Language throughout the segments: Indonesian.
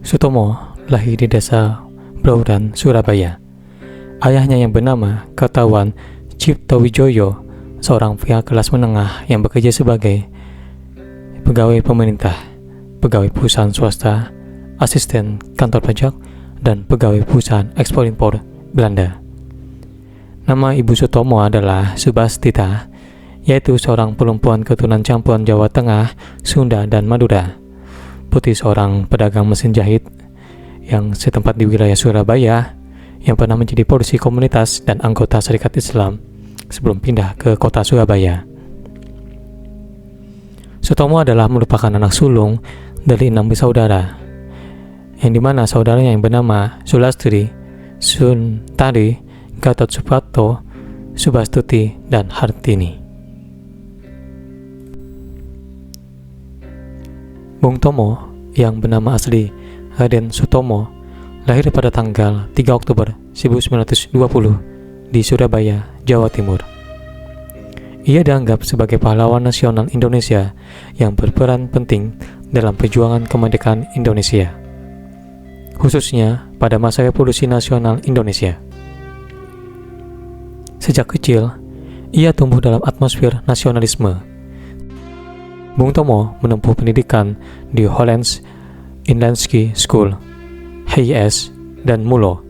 Sutomo lahir di desa Blauran, Surabaya. Ayahnya yang bernama Kertawan Cipto Wijoyo, seorang pihak kelas menengah yang bekerja sebagai pegawai pemerintah, pegawai perusahaan swasta, asisten kantor pajak, dan pegawai perusahaan ekspor-impor Belanda. Nama ibu Sutomo adalah Subastita, yaitu seorang perempuan keturunan campuran Jawa Tengah, Sunda, dan Madura. Putri seorang pedagang mesin jahit yang setempat di wilayah Surabaya, yang pernah menjadi polisi komunitas dan anggota Serikat Islam sebelum pindah ke kota Surabaya. Sutomo adalah merupakan anak sulung dari 6 bersaudara, yang dimana saudaranya yang bernama Sulastri, Suntari, Gatot Suprapto, Subastuti, dan Hartini. Bung Tomo yang bernama asli Raden Sutomo lahir pada tanggal 3 Oktober 1920 di Surabaya, Jawa Timur. Ia dianggap sebagai pahlawan nasional Indonesia yang berperan penting dalam perjuangan kemerdekaan Indonesia, khususnya pada masa Revolusi Nasional Indonesia. Sejak kecil, ia tumbuh dalam atmosfer nasionalisme. Bung Tomo menempuh pendidikan di Hollands Inlandsky School, HIS, dan Mulo.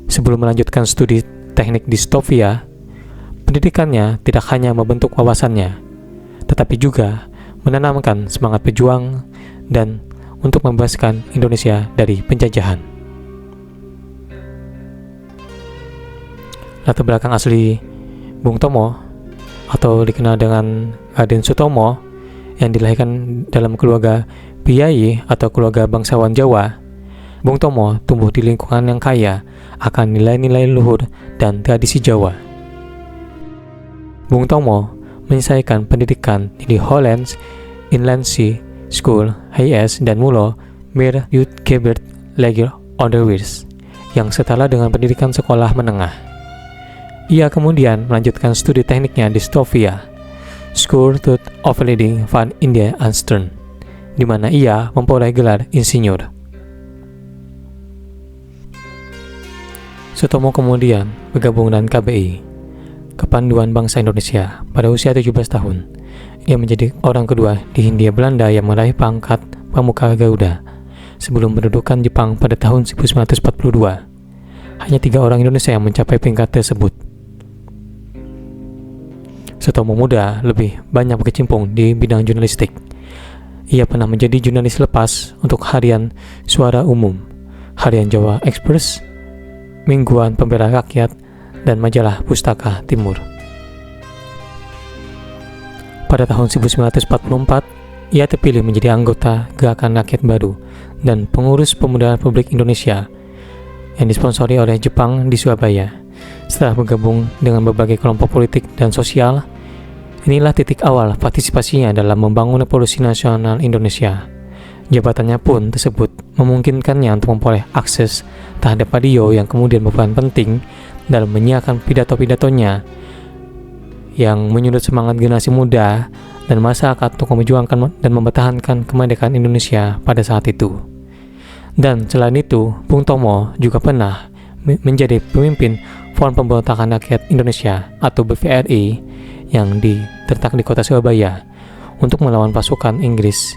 Sebelum melanjutkan studi teknik di Stovia, pendidikannya tidak hanya membentuk wawasannya, tetapi juga menanamkan semangat berjuang dan untuk membebaskan Indonesia dari penjajahan. Latar belakang asli Bung Tomo, atau dikenal dengan Raden Sutomo, yang dilahirkan dalam keluarga priayi atau keluarga bangsawan Jawa. Bung Tomo tumbuh di lingkungan yang kaya akan nilai-nilai luhur dan tradisi Jawa. Bung Tomo menyelesaikan pendidikan di Hollands Inlandsky School, HIS, dan Mulo Meer Uitgeberg Lager Onderwijs, yang setara dengan pendidikan sekolah menengah. Ia kemudian melanjutkan studi tekniknya di Stovia, School tot Opleiding van India Anstern, di mana ia memperoleh gelar insinyur. Sutomo kemudian bergabung dengan KBI, Kepanduan Bangsa Indonesia, pada usia 17 tahun. Ia menjadi orang kedua di Hindia Belanda yang meraih pangkat Pramukara Garuda sebelum mendudukan Jepang pada tahun 1942. Hanya 3 orang Indonesia yang mencapai peringkat tersebut. Sutomo muda lebih banyak berkecimpung di bidang jurnalistik. Ia pernah menjadi jurnalis lepas untuk harian Suara Umum, harian Jawa Express, Mingguan Pembela Rakyat, dan majalah Pustaka Timur. Pada tahun 1944, ia terpilih menjadi anggota Gerakan Rakyat Baru dan pengurus Pemuda Republik Indonesia yang disponsori oleh Jepang di Surabaya. Setelah bergabung dengan berbagai kelompok politik dan sosial, inilah titik awal partisipasinya dalam membangun Revolusi Nasional Indonesia. Jabatannya pun tersebut memungkinkannya untuk memperoleh akses terhadap radio yang kemudian berperan penting dalam menyiarkan pidato-pidatonya yang menyundut semangat generasi muda dan masyarakat untuk memperjuangkan dan mempertahankan kemerdekaan Indonesia pada saat itu. Dan selain itu, Bung Tomo juga pernah menjadi pemimpin Front Pemberontakan Rakyat Indonesia atau BVRI yang terletak di kota Surabaya untuk melawan pasukan Inggris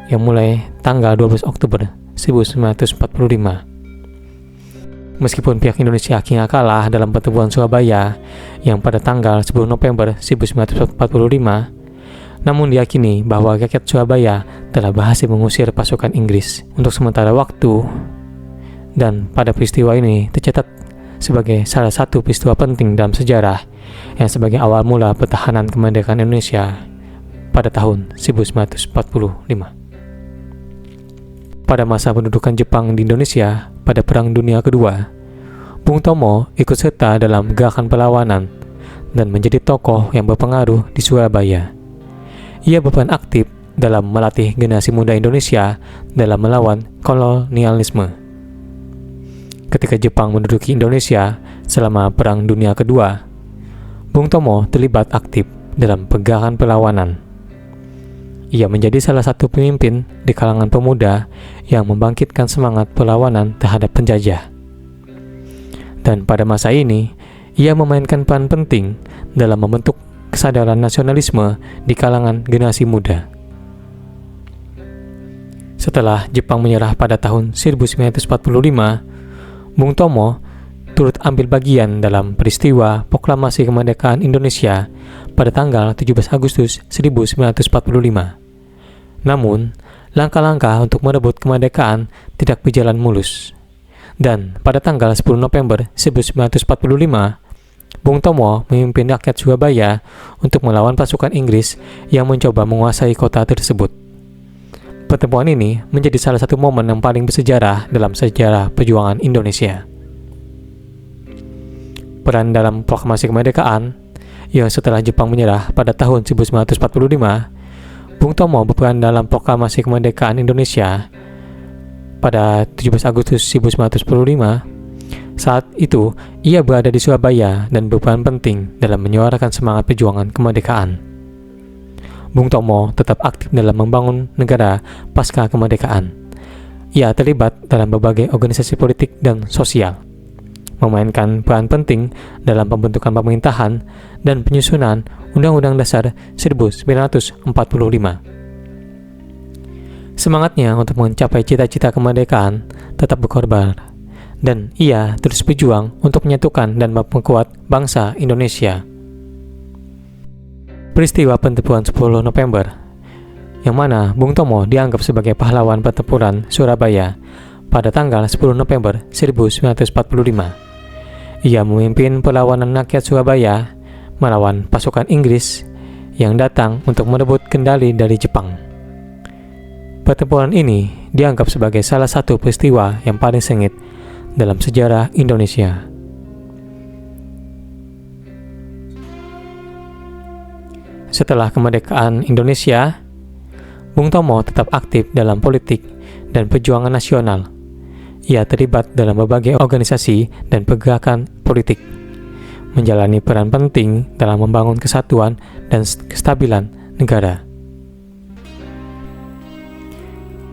yang mulai tanggal 12 Oktober 1945. Meskipun pihak Indonesia akhirnya kalah dalam pertempuran Surabaya yang pada tanggal 10 November 1945, namun diyakini bahwa rakyat Surabaya telah berhasil mengusir pasukan Inggris untuk sementara waktu, dan pada peristiwa ini tercatat sebagai salah satu peristiwa penting dalam sejarah yang sebagai awal mula pertahanan kemerdekaan Indonesia pada tahun 1945. Pada masa pendudukan Jepang di Indonesia pada Perang Dunia Kedua, Bung Tomo ikut serta dalam gerakan perlawanan dan menjadi tokoh yang berpengaruh di Surabaya. Ia berperan aktif dalam melatih generasi muda Indonesia dalam melawan kolonialisme. Ketika Jepang menduduki Indonesia selama Perang Dunia Kedua, Bung Tomo terlibat aktif dalam pergerakan perlawanan. ia menjadi salah satu pemimpin di kalangan pemuda yang membangkitkan semangat perlawanan terhadap penjajah. Dan pada masa ini, ia memainkan peran penting dalam membentuk kesadaran nasionalisme di kalangan generasi muda. Setelah Jepang menyerah pada tahun 1945, Bung Tomo turut ambil bagian dalam peristiwa proklamasi kemerdekaan Indonesia pada tanggal 17 Agustus 1945. Namun, langkah-langkah untuk merebut kemerdekaan tidak berjalan mulus. Dan pada tanggal 10 November 1945, Bung Tomo memimpin rakyat Surabaya untuk melawan pasukan Inggris yang mencoba menguasai kota tersebut. Pertemuan ini menjadi salah satu momen yang paling bersejarah dalam sejarah perjuangan Indonesia. Peran dalam proklamasi kemerdekaan, yang setelah Jepang menyerah pada tahun 1945, Bung Tomo berperan dalam proklamasi kemerdekaan Indonesia pada 17 Agustus 1945. Saat itu, ia berada di Surabaya dan berperan penting dalam menyuarakan semangat perjuangan kemerdekaan. Bung Tomo tetap aktif dalam membangun negara pasca kemerdekaan. Ia terlibat dalam berbagai organisasi politik dan sosial, memainkan peran penting dalam pembentukan pemerintahan dan penyusunan Undang-Undang Dasar 1945. Semangatnya untuk mencapai cita-cita kemerdekaan tetap berkorban, dan ia terus berjuang untuk menyatukan dan memperkuat bangsa Indonesia. Peristiwa pertempuran 10 November, yang mana Bung Tomo dianggap sebagai pahlawan pertempuran Surabaya pada tanggal 10 November 1945. Ia memimpin perlawanan rakyat Surabaya melawan pasukan Inggris yang datang untuk merebut kendali dari Jepang. Pertempuran ini dianggap sebagai salah satu peristiwa yang paling sengit dalam sejarah Indonesia. Setelah kemerdekaan Indonesia, Bung Tomo tetap aktif dalam politik dan perjuangan nasional. Ia terlibat dalam berbagai organisasi dan pergerakan politik, menjalani peran penting dalam membangun kesatuan dan kestabilan negara.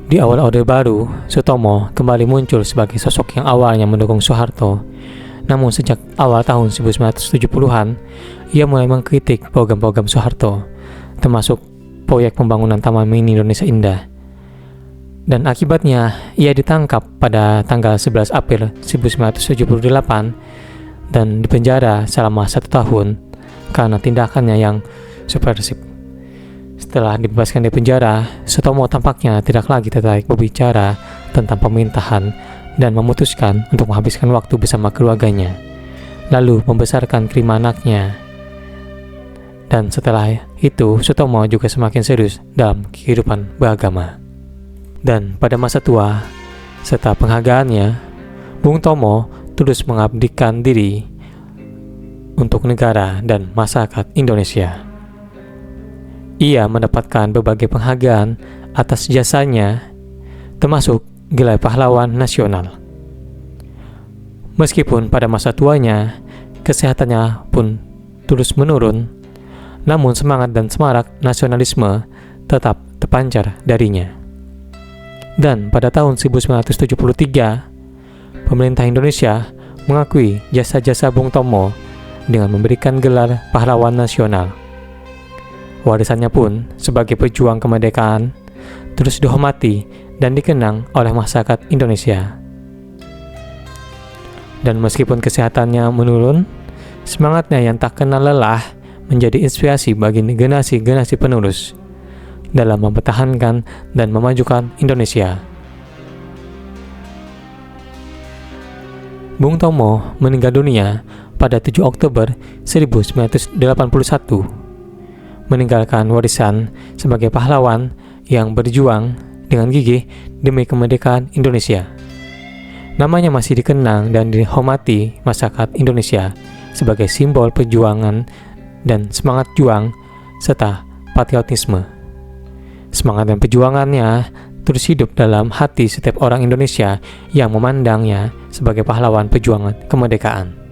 Di awal Orde Baru, Sutomo kembali muncul sebagai sosok yang awalnya mendukung Soeharto. Namun sejak awal tahun 1970-an, ia mulai mengkritik program-program Soeharto, termasuk proyek pembangunan Taman Mini Indonesia Indah. Dan akibatnya, ia ditangkap pada tanggal 11 April 1978 dan dipenjara selama 1 tahun karena tindakannya yang subversif. Setelah dibebaskan dari penjara, Sutomo tampaknya tidak lagi tertarik berbicara tentang pemerintahan dan memutuskan untuk menghabiskan waktu bersama keluarganya, lalu membesarkan kelima anaknya. Dan setelah itu, Sutomo juga semakin serius dalam kehidupan beragama. Dan pada masa tua, serta penghargaannya, Bung Tomo terus mengabdikan diri untuk negara dan masyarakat Indonesia. Ia mendapatkan berbagai penghargaan atas jasanya, termasuk gelar pahlawan nasional. Meskipun pada masa tuanya, kesehatannya pun terus menurun, namun semangat dan semarak nasionalisme tetap terpancar darinya. Dan pada tahun 1973, pemerintah Indonesia mengakui jasa-jasa Bung Tomo dengan memberikan gelar pahlawan nasional. Warisannya pun sebagai pejuang kemerdekaan terus dihormati dan dikenang oleh masyarakat Indonesia. Dan meskipun kesehatannya menurun, semangatnya yang tak kenal lelah menjadi inspirasi bagi generasi-generasi penerus dalam mempertahankan dan memajukan Indonesia. Bung Tomo meninggal dunia pada 7 Oktober 1981, meninggalkan warisan sebagai pahlawan yang berjuang dengan gigih demi kemerdekaan Indonesia. Namanya masih dikenang dan dihormati masyarakat Indonesia sebagai simbol perjuangan dan semangat juang serta patriotisme. Semangat dan perjuangannya terus hidup dalam hati setiap orang Indonesia yang memandangnya sebagai pahlawan perjuangan kemerdekaan.